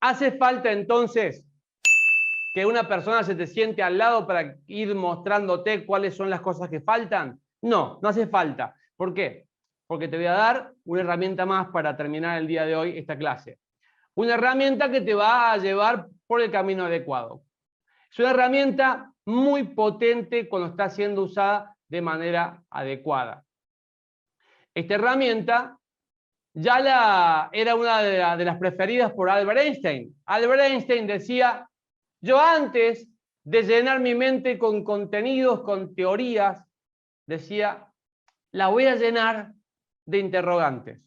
¿Hace falta entonces que una persona se te siente al lado para ir mostrándote cuáles son las cosas que faltan? No, no hace falta. ¿Por qué? Porque te voy a dar una herramienta más para terminar el día de hoy esta clase. Una herramienta que te va a llevar por el camino adecuado. Es una herramienta muy potente cuando está siendo usada de manera adecuada. Esta herramienta era una de las preferidas por Albert Einstein. Albert Einstein decía: yo antes de llenar mi mente con contenidos, con teorías, decía, la voy a llenar de interrogantes.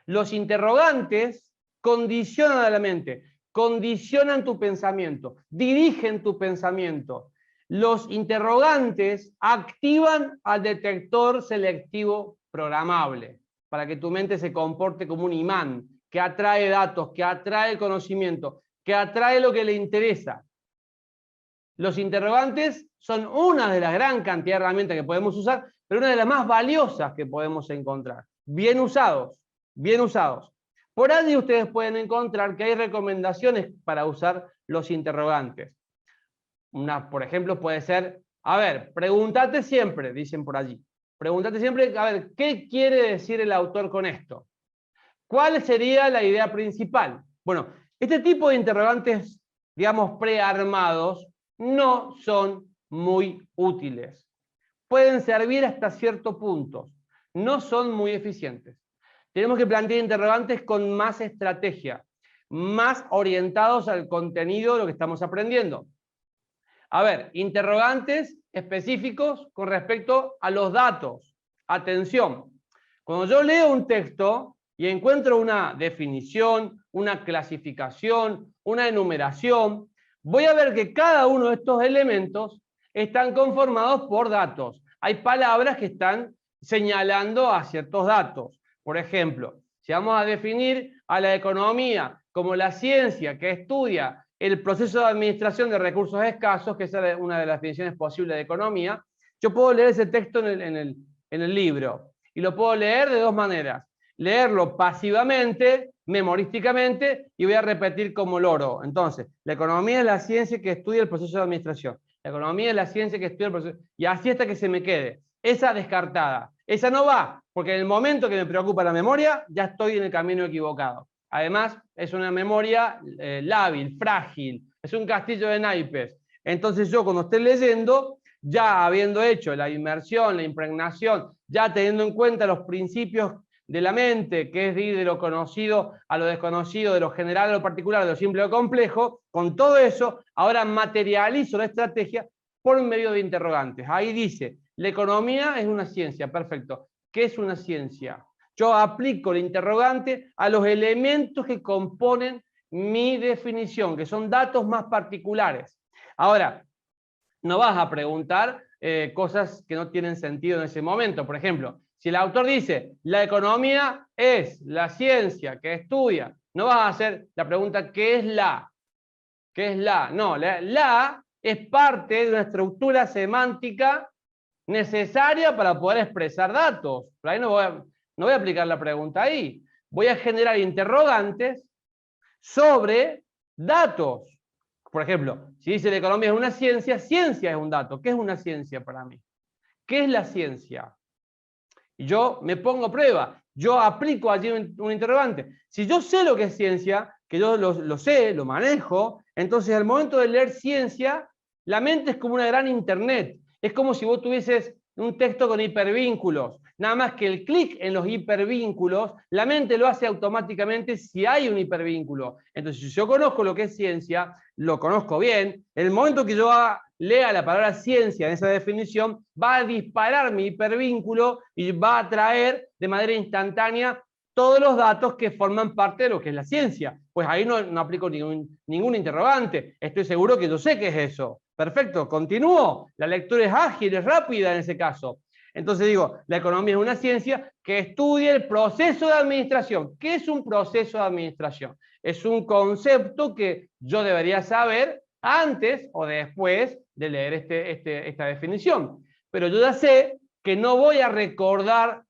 Los interrogantes condicionan a la mente, condicionan tu pensamiento, dirigen tu pensamiento. Los interrogantes activan al detector selectivo programable para que tu mente se comporte como un imán que atrae datos, que atrae conocimiento, que atrae lo que le interesa. Los interrogantes son una de las gran cantidad de herramientas que podemos usar, pero una de las más valiosas que podemos encontrar. Bien usados, bien usados. Por allí ustedes pueden encontrar que hay recomendaciones para usar los interrogantes. Por ejemplo, puede ser, a ver, pregúntate siempre, dicen por allí. Pregúntate siempre, a ver, ¿qué quiere decir el autor con esto? ¿Cuál sería la idea principal? Bueno, este tipo de interrogantes, digamos, prearmados, no son muy útiles. Pueden servir hasta cierto punto. No son muy eficientes. Tenemos que plantear interrogantes con más estrategia, más orientados al contenido de lo que estamos aprendiendo. A ver, interrogantes específicos con respecto a los datos. Atención, cuando yo leo un texto y encuentro una definición, una clasificación, una enumeración, voy a ver que cada uno de estos elementos están conformados por datos. Hay palabras que están señalando a ciertos datos. Por ejemplo, si vamos a definir a la economía como la ciencia que estudia el proceso de administración de recursos escasos, que es una de las definiciones posibles de economía, yo puedo leer ese texto en el libro. Y lo puedo leer de dos maneras. Leerlo pasivamente, memorísticamente, y voy a repetir como loro. Entonces, la economía es la ciencia que estudia el proceso de administración. La economía es la ciencia que estudia el proceso. Y así hasta que se me quede. Esa descartada. Esa no va, porque en el momento que me preocupa la memoria, ya estoy en el camino equivocado. Además, es una memoria lábil, frágil, es un castillo de naipes. Entonces yo cuando esté leyendo, ya habiendo hecho la inmersión, la impregnación, ya teniendo en cuenta los principios de la mente, que es de ir de lo conocido a lo desconocido, de lo general a lo particular, de lo simple a lo complejo, con todo eso, ahora materializo la estrategia por medio de interrogantes. Ahí dice, la economía es una ciencia, perfecto. ¿Qué es una ciencia? Yo aplico el interrogante a los elementos que componen mi definición, que son datos más particulares. Ahora, no vas a preguntar cosas que no tienen sentido en ese momento. Por ejemplo, si el autor dice, la economía es la ciencia que estudia, no vas a hacer la pregunta, ¿qué es la? ¿Qué es la? No, la es parte de una estructura semántica necesaria para poder expresar datos. Pero ahí no voy a aplicar la pregunta ahí. Voy a generar interrogantes sobre datos. Por ejemplo, si dice la economía es una ciencia, ciencia es un dato. ¿Qué es una ciencia para mí? ¿Qué es la ciencia? Y yo me pongo a prueba. Yo aplico allí un interrogante. Si yo sé lo que es ciencia, que yo lo sé, lo manejo, entonces al momento de leer ciencia, la mente es como una gran internet. Es como si vos tuvieses un texto con hipervínculos. Nada más que el clic en los hipervínculos, la mente lo hace automáticamente si hay un hipervínculo. Entonces, si yo conozco lo que es ciencia, lo conozco bien, en el momento que yo lea la palabra ciencia en esa definición, va a disparar mi hipervínculo y va a traer de manera instantánea todos los datos que forman parte de lo que es la ciencia. Pues ahí no aplico ningún interrogante. Estoy seguro que yo sé qué es eso. Perfecto, continúo. La lectura es ágil, es rápida en ese caso. Entonces digo, la economía es una ciencia que estudia el proceso de administración. ¿Qué es un proceso de administración? Es un concepto que yo debería saber antes o después de leer esta definición. Pero yo ya sé que no voy a recordar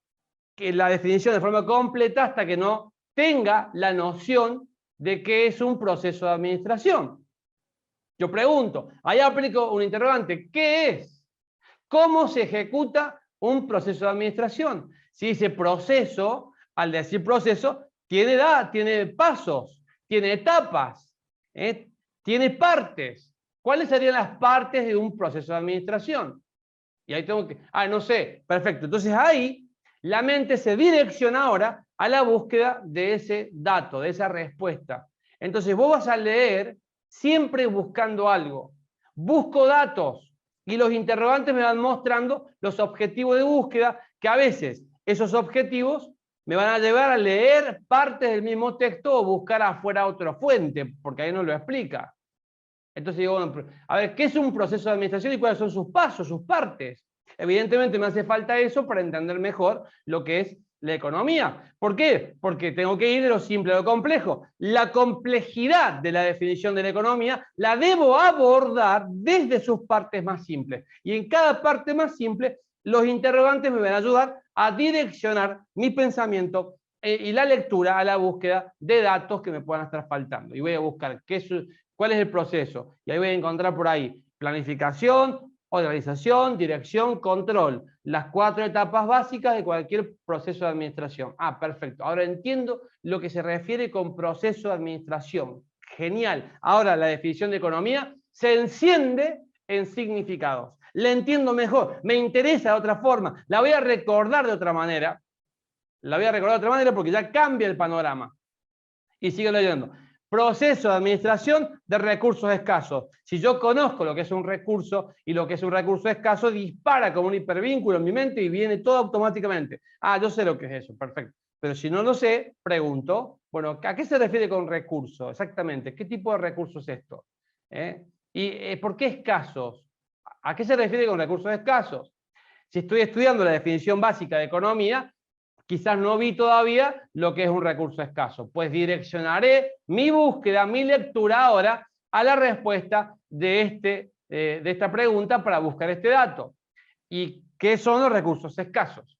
la definición de forma completa hasta que no tenga la noción de qué es un proceso de administración. Yo pregunto, ahí aplico un interrogante, ¿qué es? ¿Cómo se ejecuta un proceso de administración? Si dice proceso, al decir proceso, tiene pasos, tiene etapas, tiene partes. ¿Cuáles serían las partes de un proceso de administración? Y ahí tengo que, no sé, perfecto. Entonces ahí la mente se direcciona ahora a la búsqueda de ese dato, de esa respuesta. Entonces vos vas a leer siempre buscando algo. Busco datos y los interrogantes me van mostrando los objetivos de búsqueda, que a veces esos objetivos me van a llevar a leer partes del mismo texto o buscar afuera otra fuente, porque ahí no lo explica. Entonces digo, bueno, a ver, ¿qué es un proceso de administración y cuáles son sus pasos, sus partes? Evidentemente me hace falta eso para entender mejor lo que es la economía. ¿Por qué? Porque tengo que ir de lo simple a lo complejo. La complejidad de la definición de la economía la debo abordar desde sus partes más simples. Y en cada parte más simple, los interrogantes me van a ayudar a direccionar mi pensamiento y la lectura a la búsqueda de datos que me puedan estar faltando. Y voy a buscar cuál es el proceso. Y ahí voy a encontrar por ahí planificación, organización, dirección, control. Las 4 etapas básicas de cualquier proceso de administración. Perfecto. Ahora entiendo lo que se refiere con proceso de administración. Genial. Ahora la definición de economía se enciende en significados. La entiendo mejor. Me interesa de otra forma. La voy a recordar de otra manera. La voy a recordar de otra manera porque ya cambia el panorama. Y sigo leyendo. Proceso de administración de recursos escasos. Si yo conozco lo que es un recurso y lo que es un recurso escaso, dispara como un hipervínculo en mi mente y viene todo automáticamente. Yo sé lo que es eso, perfecto. Pero si no lo sé, pregunto, bueno, ¿a qué se refiere con recurso? Exactamente, ¿qué tipo de recurso es esto? ¿Y por qué escasos? ¿A qué se refiere con recursos escasos? Si estoy estudiando la definición básica de economía, quizás no vi todavía lo que es un recurso escaso, pues direccionaré mi búsqueda, mi lectura ahora a la respuesta de esta pregunta para buscar este dato. ¿Y qué son los recursos escasos?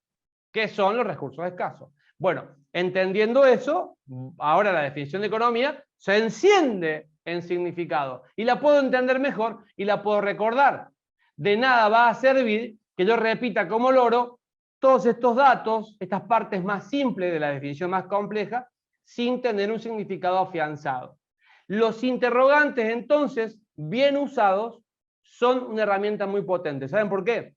¿Qué son los recursos escasos? Bueno, entendiendo eso, ahora la definición de economía se enciende en significado y la puedo entender mejor y la puedo recordar. De nada va a servir que yo repita como loro todos estos datos, estas partes más simples de la definición más compleja, sin tener un significado afianzado. Los interrogantes, entonces, bien usados, son una herramienta muy potente. ¿Saben por qué?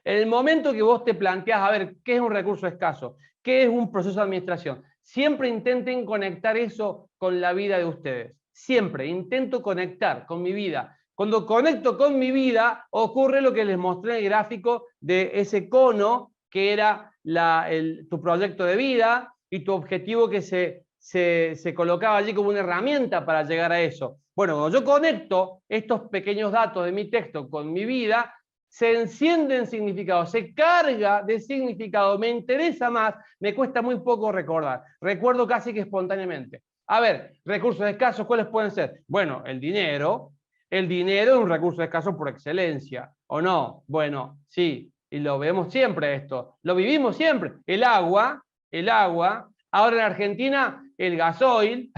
En el momento que vos te planteás, a ver, ¿qué es un recurso escaso? ¿Qué es un proceso de administración? Siempre intenten conectar eso con la vida de ustedes. Siempre intento conectar con mi vida. Cuando conecto con mi vida, ocurre lo que les mostré en el gráfico de ese cono, que era tu proyecto de vida y tu objetivo que se colocaba allí como una herramienta para llegar a eso. Bueno, cuando yo conecto estos pequeños datos de mi texto con mi vida, se enciende en significado, se carga de significado, me interesa más, me cuesta muy poco recordar. Recuerdo casi que espontáneamente. A ver, recursos escasos, ¿cuáles pueden ser? Bueno, el dinero es un recurso escaso por excelencia, ¿o no? Bueno, sí, y lo vemos siempre esto, lo vivimos siempre. El agua, ahora en Argentina el gasoil,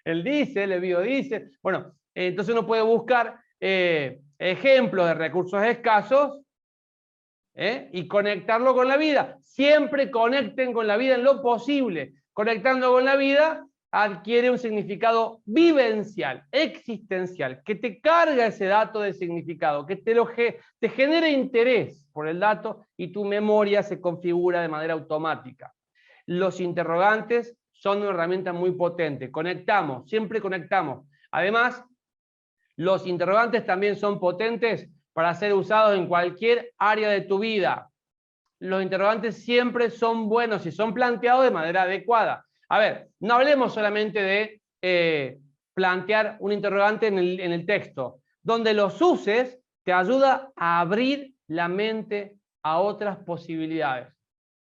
el diésel, el biodiesel. Bueno, entonces uno puede buscar ejemplos de recursos escasos y conectarlo con la vida. Siempre conecten con la vida en lo posible. Conectando con la vida adquiere un significado vivencial, existencial, que te carga ese dato de significado, que te genere interés por el dato y tu memoria se configura de manera automática. Los interrogantes son una herramienta muy potente. Conectamos, siempre conectamos. Además, los interrogantes también son potentes para ser usados en cualquier área de tu vida. Los interrogantes siempre son buenos y son planteados de manera adecuada. A ver, no hablemos solamente de plantear un interrogante en el texto. Donde los uses, te ayuda a abrir la mente a otras posibilidades.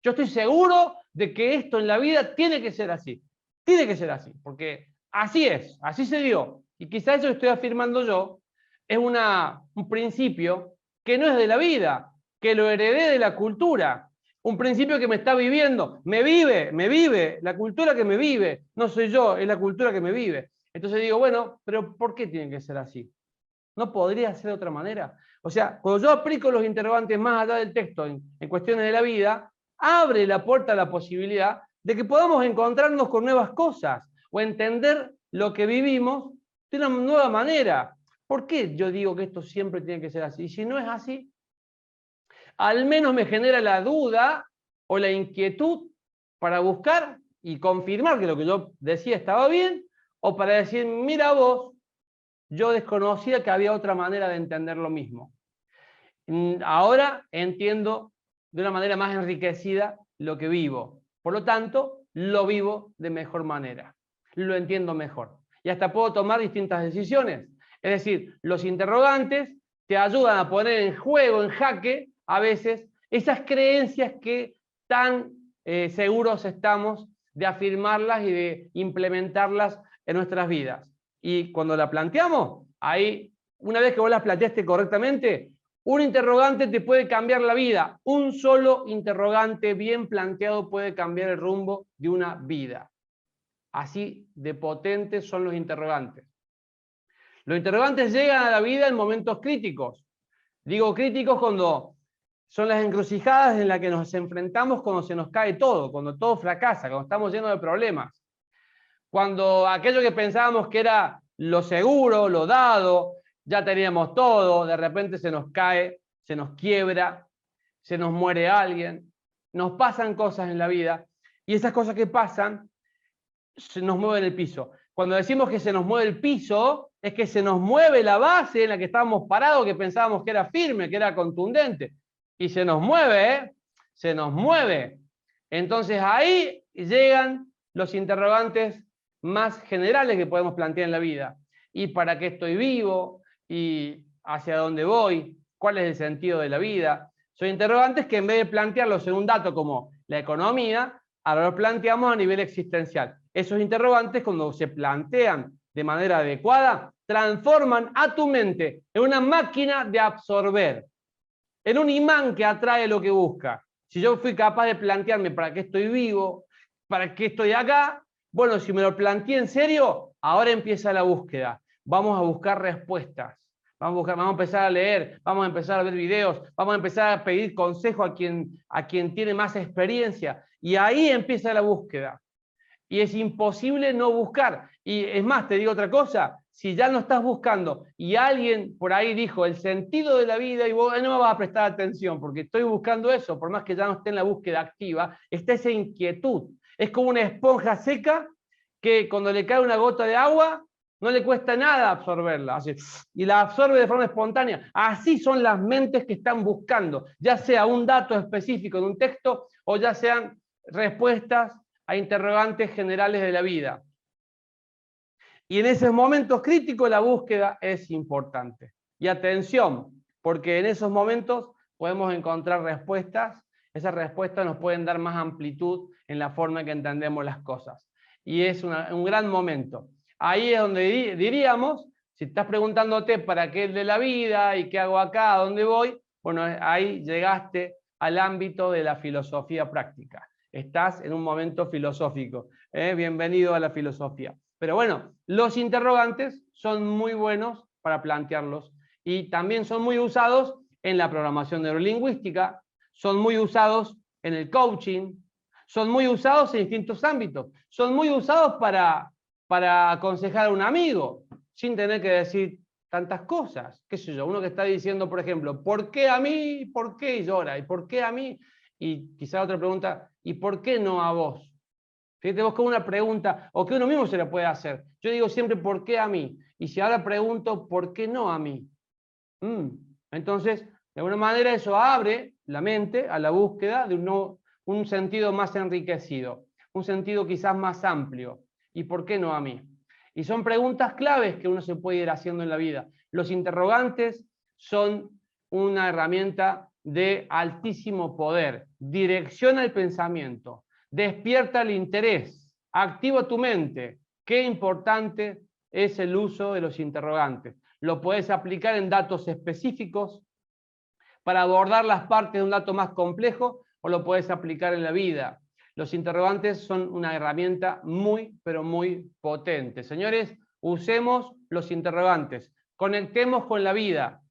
Yo estoy seguro de que esto en la vida tiene que ser así. Tiene que ser así, porque así es, así se dio. Y quizás eso que estoy afirmando yo es un principio que no es de la vida, que lo heredé de la cultura. Un principio que me está viviendo, me vive, la cultura que me vive, no soy yo, es la cultura que me vive. Entonces digo, bueno, pero ¿por qué tiene que ser así? ¿No podría ser de otra manera? O sea, cuando yo aplico los interrogantes más allá del texto en cuestiones de la vida, abre la puerta a la posibilidad de que podamos encontrarnos con nuevas cosas o entender lo que vivimos de una nueva manera. ¿Por qué yo digo que esto siempre tiene que ser así? Y si no es así, al menos me genera la duda o la inquietud para buscar y confirmar que lo que yo decía estaba bien, o para decir, mira vos, yo desconocía que había otra manera de entender lo mismo. Ahora entiendo de una manera más enriquecida lo que vivo. Por lo tanto, lo vivo de mejor manera. Lo entiendo mejor. Y hasta puedo tomar distintas decisiones. Es decir, los interrogantes te ayudan a poner en juego, en jaque, a veces, esas creencias que tan seguros estamos de afirmarlas y de implementarlas en nuestras vidas. Y cuando la planteamos, ahí, una vez que vos las planteaste correctamente, un interrogante te puede cambiar la vida. Un solo interrogante bien planteado puede cambiar el rumbo de una vida. Así de potentes son los interrogantes. Los interrogantes llegan a la vida en momentos críticos. Digo críticos cuando son las encrucijadas en las que nos enfrentamos cuando se nos cae todo, cuando todo fracasa, cuando estamos llenos de problemas. Cuando aquello que pensábamos que era lo seguro, lo dado, ya teníamos todo, de repente se nos cae, se nos quiebra, se nos muere alguien, nos pasan cosas en la vida, y esas cosas que pasan se nos mueven el piso. Cuando decimos que se nos mueve el piso, es que se nos mueve la base en la que estábamos parados, que pensábamos que era firme, que era contundente, y se nos mueve, ¿eh? Se nos mueve. Entonces ahí llegan los interrogantes más generales que podemos plantear en la vida. ¿Y para qué estoy vivo? ¿Y hacia dónde voy? ¿Cuál es el sentido de la vida? Son interrogantes que en vez de plantearlos en un dato como la economía, ahora lo planteamos a nivel existencial. Esos interrogantes, cuando se plantean de manera adecuada, transforman a tu mente en una máquina de absorber, en un imán que atrae lo que busca. Si yo fui capaz de plantearme para qué estoy vivo, para qué estoy acá, bueno, si me lo planteé en serio, ahora empieza la búsqueda. Vamos a buscar respuestas. Vamos a empezar a leer, vamos a empezar a ver videos, vamos a empezar a pedir consejo a quien tiene más experiencia. Y ahí empieza la búsqueda. Y es imposible no buscar. Y es más, te digo otra cosa, si ya no estás buscando y alguien por ahí dijo el sentido de la vida y vos no me vas a prestar atención porque estoy buscando eso, por más que ya no esté en la búsqueda activa, está esa inquietud. Es como una esponja seca que cuando le cae una gota de agua no le cuesta nada absorberla, así, y la absorbe de forma espontánea. Así son las mentes que están buscando, ya sea un dato específico en un texto o ya sean respuestas a interrogantes generales de la vida. Y en esos momentos críticos la búsqueda es importante. Y atención, porque en esos momentos podemos encontrar respuestas, esas respuestas nos pueden dar más amplitud en la forma en que entendemos las cosas. Y es un gran momento. Ahí es donde diríamos, si estás preguntándote para qué es de la vida y qué hago acá, a dónde voy, bueno, ahí llegaste al ámbito de la filosofía práctica. Estás en un momento filosófico. Bienvenido a la filosofía. Pero bueno, los interrogantes son muy buenos para plantearlos y también son muy usados en la programación neurolingüística, son muy usados en el coaching, son muy usados en distintos ámbitos, son muy usados para aconsejar a un amigo, sin tener que decir tantas cosas. ¿Qué sé yo? Uno que está diciendo, por ejemplo, ¿por qué a mí? ¿Por qué? Y llora. ¿Y por qué a mí? Y quizá otra pregunta, ¿y por qué no a vos? Fíjate vos con una pregunta, o que uno mismo se la puede hacer. Yo digo siempre, ¿por qué a mí? Y si ahora pregunto, ¿por qué no a mí? Entonces, de alguna manera eso abre la mente a la búsqueda de un sentido más enriquecido, un sentido quizás más amplio. ¿Y por qué no a mí? Y son preguntas claves que uno se puede ir haciendo en la vida. Los interrogantes son una herramienta de altísimo poder. Direcciona el pensamiento, despierta el interés, activa tu mente. Qué importante es el uso de los interrogantes. Lo puedes aplicar en datos específicos para abordar las partes de un dato más complejo, o lo puedes aplicar en la vida. Los interrogantes son una herramienta muy, pero muy potente. Señores, usemos los interrogantes. Conectemos con la vida.